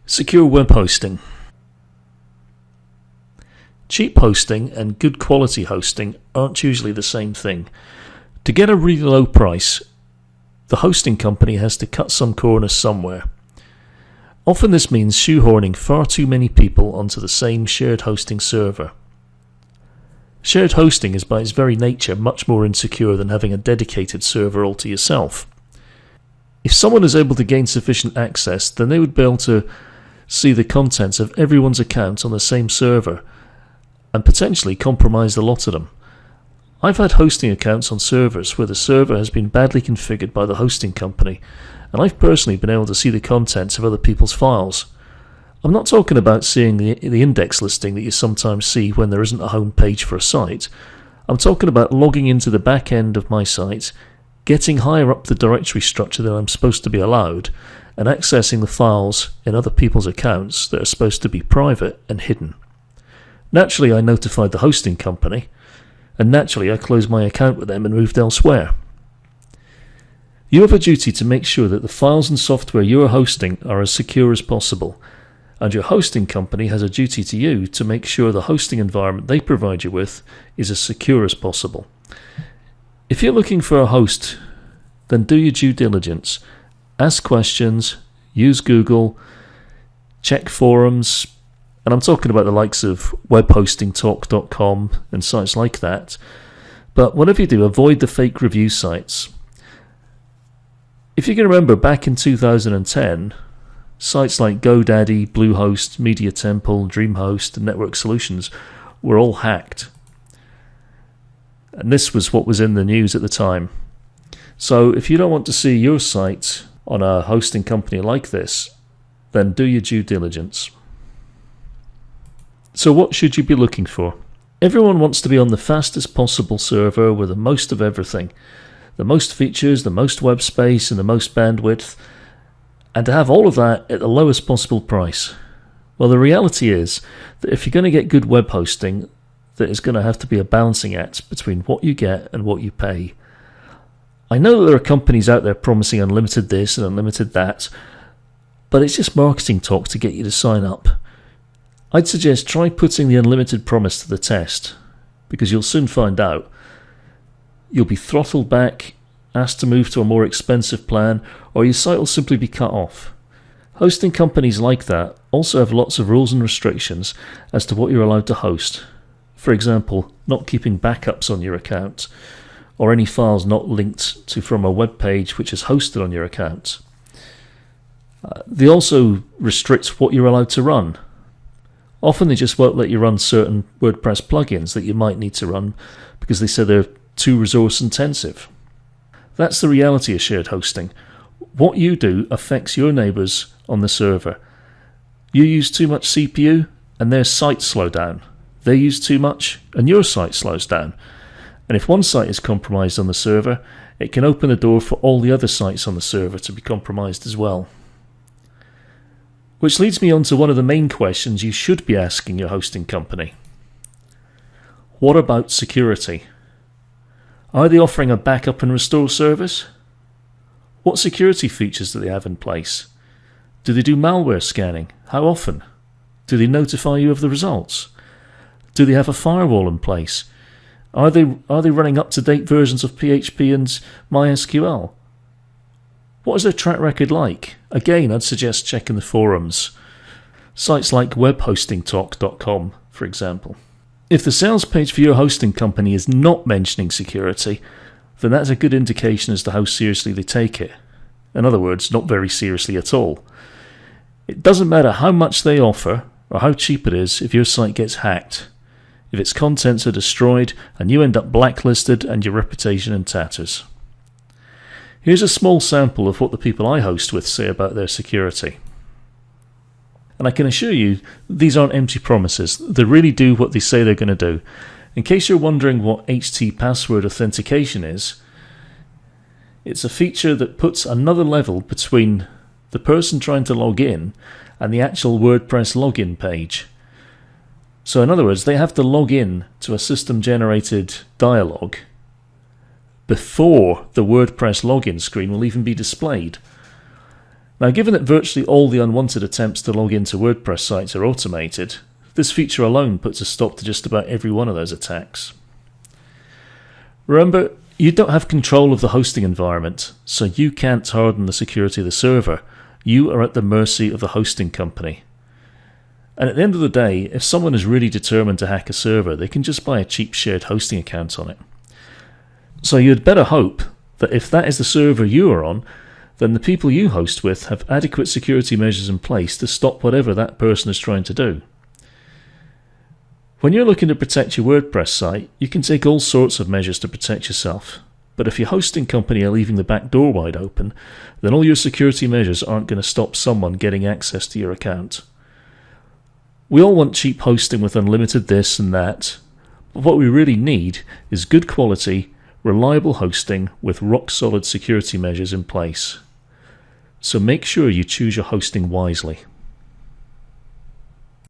Secure web hosting. Cheap hosting and good quality hosting aren't usually the same thing. To get a really low price, the hosting company has to cut some corners somewhere. Often this means shoehorning far too many people onto the same shared hosting server. Shared hosting is by its very nature much more insecure than having a dedicated server all to yourself. If someone is able to gain sufficient access, then they would be able to see the contents of everyone's account on the same server and potentially compromise a lot of them. I've had hosting accounts on servers where the server has been badly configured by the hosting company, and I've personally been able to see the contents of other people's files. I'm not talking about seeing the index listing that you sometimes see when there isn't a home page for a site. I'm talking about logging into the back end of my site, getting higher up the directory structure than I'm supposed to be allowed, and accessing the files in other people's accounts that are supposed to be private and hidden. Naturally, I notified the hosting company, and naturally I closed my account with them and moved elsewhere. You have a duty to make sure that the files and software you are hosting are as secure as possible, and your hosting company has a duty to you to make sure the hosting environment they provide you with is as secure as possible. If you're looking for a host, then do your due diligence. Ask questions, use Google, check forums, and I'm talking about the likes of webhostingtalk.com and sites like that. But whatever you do, avoid the fake review sites. If you can remember, back in 2010, sites like GoDaddy, Bluehost, Media Temple, DreamHost, and Network Solutions were all hacked. And this was what was in the news at the time. So if you don't want to see your site on a hosting company like this, then do your due diligence. So what should you be looking for? Everyone wants to be on the fastest possible server with the most of everything. The most features, the most web space, and the most bandwidth, and to have all of that at the lowest possible price. Well, the reality is that if you're going to get good web hosting, there is going to have to be a balancing act between what you get and what you pay. I know that there are companies out there promising unlimited this and unlimited that, but it's just marketing talk to get you to sign up. I'd suggest try putting the unlimited promise to the test, because you'll soon find out. You'll be throttled back, asked to move to a more expensive plan, or your site will simply be cut off. Hosting companies like that also have lots of rules and restrictions as to what you're allowed to host. For example, not keeping backups on your account, or any files not linked to from a web page which is hosted on your account. They also restrict what you're allowed to run. Often they just won't let you run certain WordPress plugins that you might need to run because they say they're too resource intensive. That's the reality of shared hosting. What you do affects your neighbours on the server. You use too much CPU and their sites slow down. They use too much and your site slows down. And if one site is compromised on the server, it can open the door for all the other sites on the server to be compromised as well. Which leads me on to one of the main questions you should be asking your hosting company. What about security? Are they offering a backup and restore service? What security features do they have in place? Do they do malware scanning? How often? Do they notify you of the results? Do they have a firewall in place? Are they running up-to-date versions of PHP and MySQL? What is their track record like? Again, I'd suggest checking the forums. Sites like webhostingtalk.com, for example. If the sales page for your hosting company is not mentioning security, then that's a good indication as to how seriously they take it. In other words, not very seriously at all. It doesn't matter how much they offer or how cheap it is if your site gets hacked, if its contents are destroyed and you end up blacklisted and your reputation in tatters. Here's a small sample of what the people I host with say about their security. And I can assure you, these aren't empty promises. They really do what they say they're going to do. In case you're wondering what HT password authentication is, it's a feature that puts another level between the person trying to log in and the actual WordPress login page. So in other words, they have to log in to a system-generated dialog before the WordPress login screen will even be displayed. Now, given that virtually all the unwanted attempts to log into WordPress sites are automated, this feature alone puts a stop to just about every one of those attacks. Remember, you don't have control of the hosting environment, so you can't harden the security of the server. You are at the mercy of the hosting company. And at the end of the day, if someone is really determined to hack a server, they can just buy a cheap shared hosting account on it. So you'd better hope that if that is the server you are on, then the people you host with have adequate security measures in place to stop whatever that person is trying to do. When you're looking to protect your WordPress site, you can take all sorts of measures to protect yourself. But if your hosting company are leaving the back door wide open, then all your security measures aren't going to stop someone getting access to your account. We all want cheap hosting with unlimited this and that, but what we really need is good quality, reliable hosting with rock-solid security measures in place. So make sure you choose your hosting wisely.